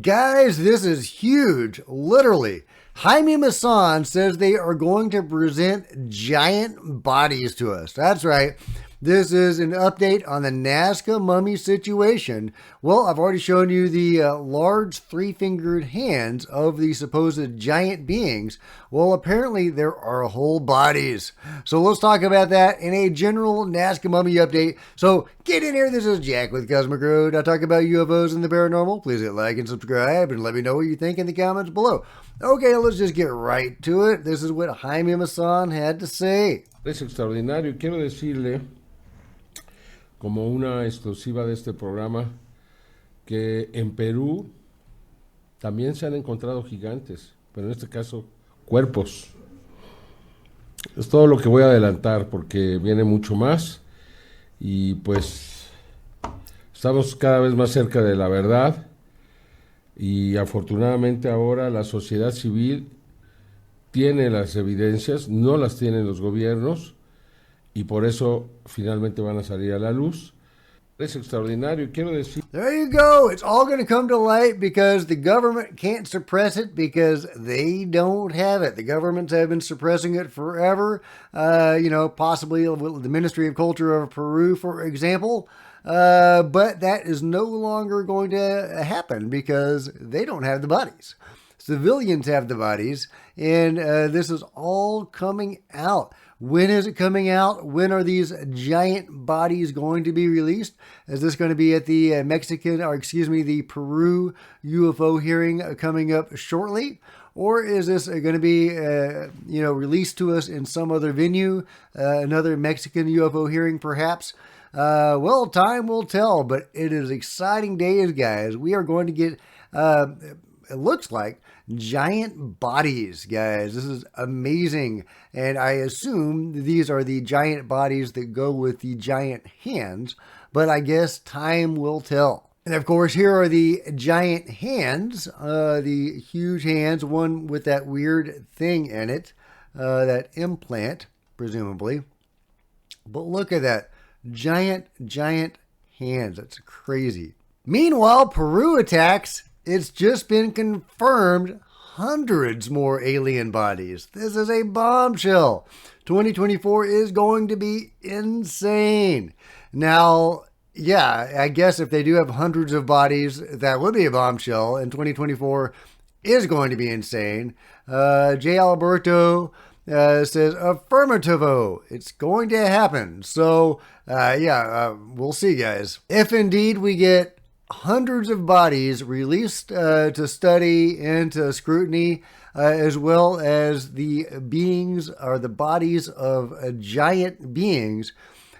Guys, this is huge. Literally. Jaime Maussan says they are going to present giant bodies to us. That's right. This is an update on the Nazca mummy situation. Well, I've already shown you the large three-fingered hands of the supposed giant beings. Well, apparently there are whole bodies. So let's talk about that in a general Nazca mummy update. So get in here. This is Jack with Cosmic Road. I talk about UFOs and the paranormal. Please hit like and subscribe and let me know what you think in the comments below. Okay, let's just get right to it. This is what Jaime Maussan had to say. Es extraordinario. Quiero decirle, como una exclusiva de este programa, que en Perú también se han encontrado gigantes, pero en este caso cuerpos. Es todo lo que voy a adelantar porque viene mucho más y pues estamos cada vez más cerca de la verdad y afortunadamente ahora la sociedad civil tiene las evidencias, no las tienen los gobiernos, y por eso finalmente van a salir a la luz. Es extraordinario, quiero decir. There you go. It's all going to come to light because the government can't suppress it because they don't have it. The governments have been suppressing it forever. Possibly the Ministry of Culture of Peru, for example. But that is no longer going to happen because they don't have the bodies. Civilians have the bodies, and this is all coming out. When is it coming out? When are these giant bodies going to be released? Is this going to be at the the Peru U.F.O hearing coming up shortly? Or is this going to be, released to us in some other venue, another Mexican UFO hearing perhaps? Well, time will tell, but it is exciting days, guys. We are going to get, it looks like, giant bodies, guys. This is amazing. And I assume these are the giant bodies that go with the giant hands, but I guess time will tell. And of course, here are the giant hands, the huge hands, one with that weird thing in it, that implant, presumably. But look at that. Giant hands. That's crazy. Meanwhile, Peru Attacks, it's just been confirmed hundreds more alien bodies. This is a bombshell. 2024 is going to be insane. Now, yeah, I guess if they do have hundreds of bodies, that would be a bombshell. And 2024 is going to be insane. J. Alberto says, affirmativo. It's going to happen. So, we'll see, guys. If indeed we get hundreds of bodies released to study and to scrutiny, as well as the beings or the bodies of giant beings,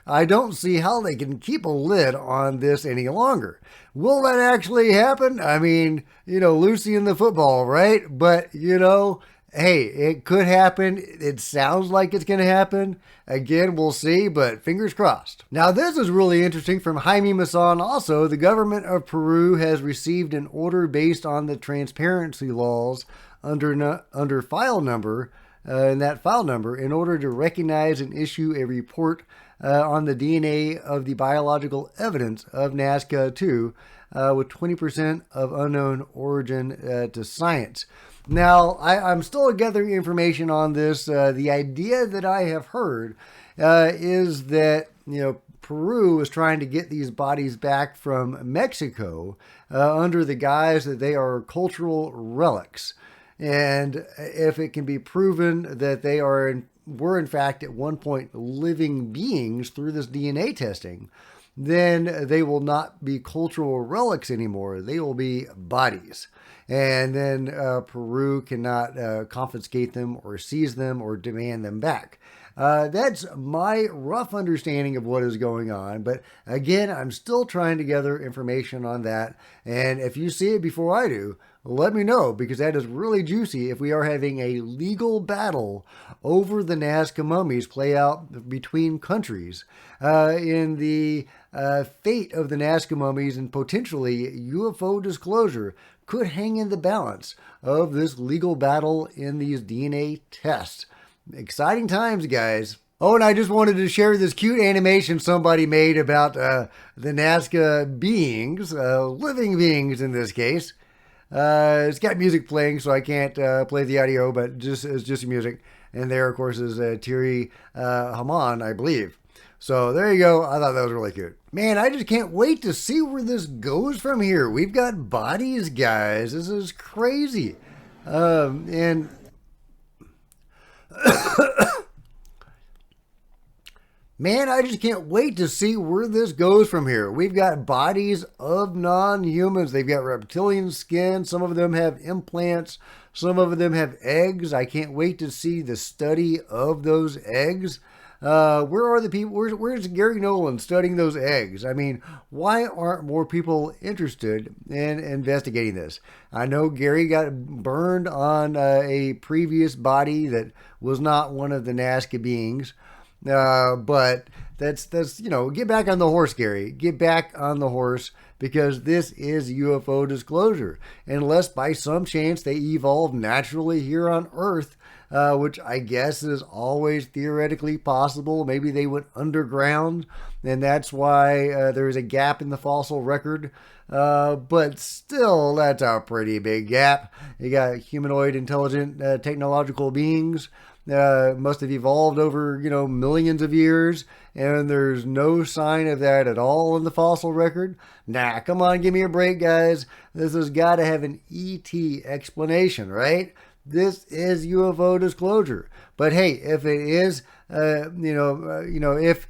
I don't see how they can keep a lid on this any longer. Will that actually happen? I mean, Lucy in the football, right? But, hey, it could happen. It sounds like it's going to happen. Again, we'll see, but fingers crossed. Now, this is really interesting from Jaime Maussan also. The government of Peru has received an order based on the transparency laws under file number, in that file number, in order to recognize and issue a report on the DNA of the biological evidence of Nazca 2 with 20% of unknown origin to science. Now, I'm still gathering information on this. The idea that I have heard is that, Peru is trying to get these bodies back from Mexico under the guise that they are cultural relics. And if it can be proven that they were in fact at one point living beings through this DNA testing, then they will not be cultural relics anymore. They will be bodies. And then Peru cannot confiscate them or seize them or demand them back. That's my rough understanding of what is going on. But again, I'm still trying to gather information on that. And if you see it before I do, let me know, because that is really juicy if we are having a legal battle over the Nazca mummies play out between countries in the fate of the Nazca mummies, and potentially UFO disclosure could hang in the balance of this legal battle in these DNA tests. Exciting times, guys. Oh, and I just wanted to share this cute animation somebody made about the Nazca beings, living beings in this case. It's got music playing, so I can't play the audio, but it's just music. And there, of course, is Thierry Hamann, I believe. So there you go. I thought that was really cute. Man, I just can't wait to see where this goes from here. We've got bodies, guys. This is crazy. And man, I just can't wait to see where this goes from here. We've got bodies of non-humans. They've got reptilian skin. Some of them have implants. Some of them have eggs. I can't wait to see the study of those eggs. Where are the people? Where's Gary Nolan studying those eggs? I mean, why aren't more people interested in investigating this? I know Gary got burned on a previous body that was not one of the Nazca beings. But that's get back on the horse, Gary. Get back on the horse, because this is UFO disclosure. Unless by some chance they evolved naturally here on Earth, which I guess is always theoretically possible. Maybe they went underground, and that's why there's a gap in the fossil record. But still, that's a pretty big gap. You got humanoid, intelligent, technological beings. Must have evolved over, millions of years, and there's no sign of that at all in the fossil record. Nah, come on, give me a break, guys. This has got to have an ET explanation, right? This is UFO disclosure. But hey, if it is, if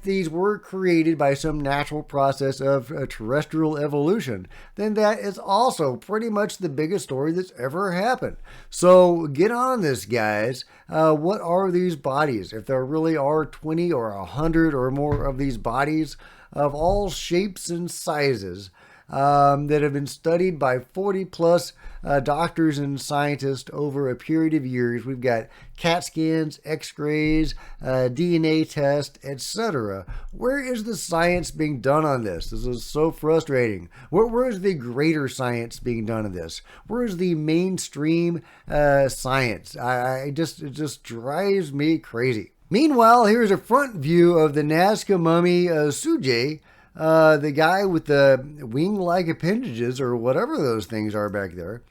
these were created by some natural process of terrestrial evolution, then that is also pretty much the biggest story that's ever happened. So get on this, guys. What are these bodies? If there really are 20 or 100 or more of these bodies of all shapes and sizes, that have been studied by 40 plus doctors and scientists over a period of years. We've got CAT scans, x-rays, DNA tests, etc. Where is the science being done on this? This is so frustrating. Where is the greater science being done on this? Where is the mainstream science? It just drives me crazy. Meanwhile, here's a front view of the Nazca mummy Suje, the guy with the wing-like appendages, or whatever those things are back there.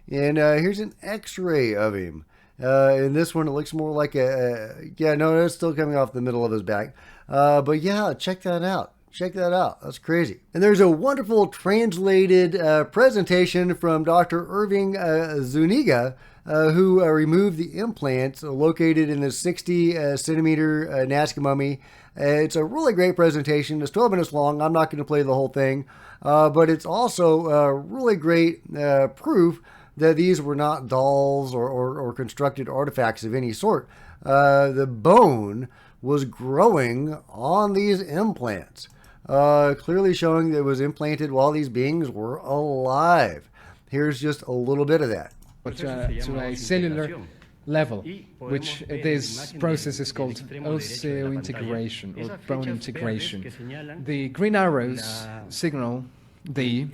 And here's an x-ray of him. In this one, it looks more like it's still coming off the middle of his back. But yeah, check that out. Check that out. That's crazy. And there's a wonderful translated presentation from Dr. Irving Zuniga, who removed the implants located in the 60 centimeter Nazca mummy. It's a really great presentation. It's 12 minutes long. I'm not going to play the whole thing, but it's also really great proof that these were not dolls or constructed artifacts of any sort. The bone was growing on these implants, clearly showing that it was implanted while these beings were alive. Here's just a little bit of that. To a cellular level, which this process is called osseointegration or bone integration. The green arrows signal the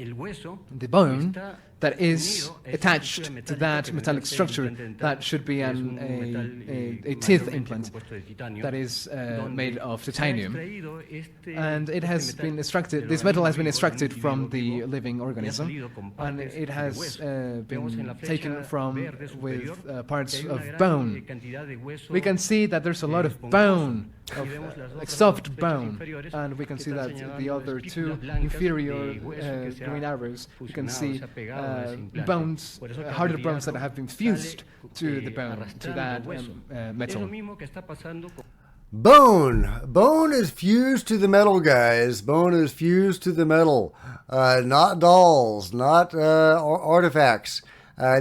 bone that is attached to that metallic structure that should be a teeth implant that is made of titanium. And it has been extracted, this metal has been extracted from the living organism, and it has been taken from with parts of bone. We can see that there's a lot of bone, like soft bone, and we can see that the other two inferior green arrows, we can see bones, harder bones that have been fused to the bone, to that metal. Bone is fused to the metal, guys. Bone is fused to the metal. Not dolls, not artifacts.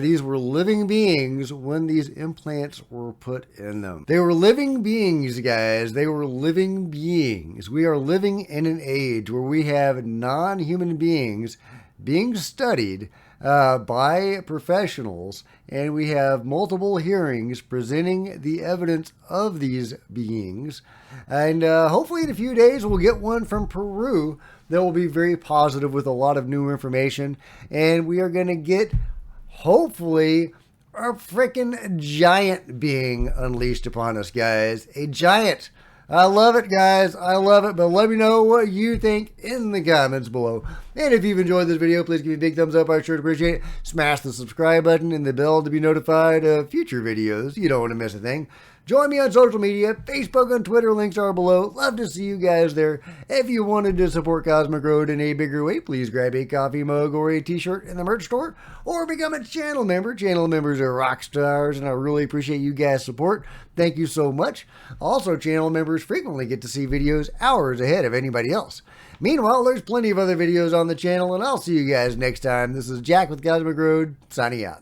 These were living beings when these implants were put in them. They were living beings, guys. They were living beings. We are living in an age where we have non-human beings being studied by professionals, and we have multiple hearings presenting the evidence of these beings. And hopefully in a few days we'll get one from Peru that will be very positive with a lot of new information. And we are going to get, hopefully, a freaking giant being unleashed upon us, guys. A giant. I love it, guys. I love it. But let me know what you think in the comments below. And if you've enjoyed this video, please give me a big thumbs up. I sure appreciate it. Smash the subscribe button and the bell to be notified of future videos. You don't want to miss a thing. Join me on social media, Facebook and Twitter, links are below. Love to see you guys there. If you wanted to support Cosmic Road in a bigger way, please grab a coffee mug or a t-shirt in the merch store, or become a channel member. Channel members are rock stars, and I really appreciate you guys' support. Thank you so much. Also, channel members frequently get to see videos hours ahead of anybody else. Meanwhile, there's plenty of other videos on the channel, and I'll see you guys next time. This is Jack with Cosmic Road, signing out.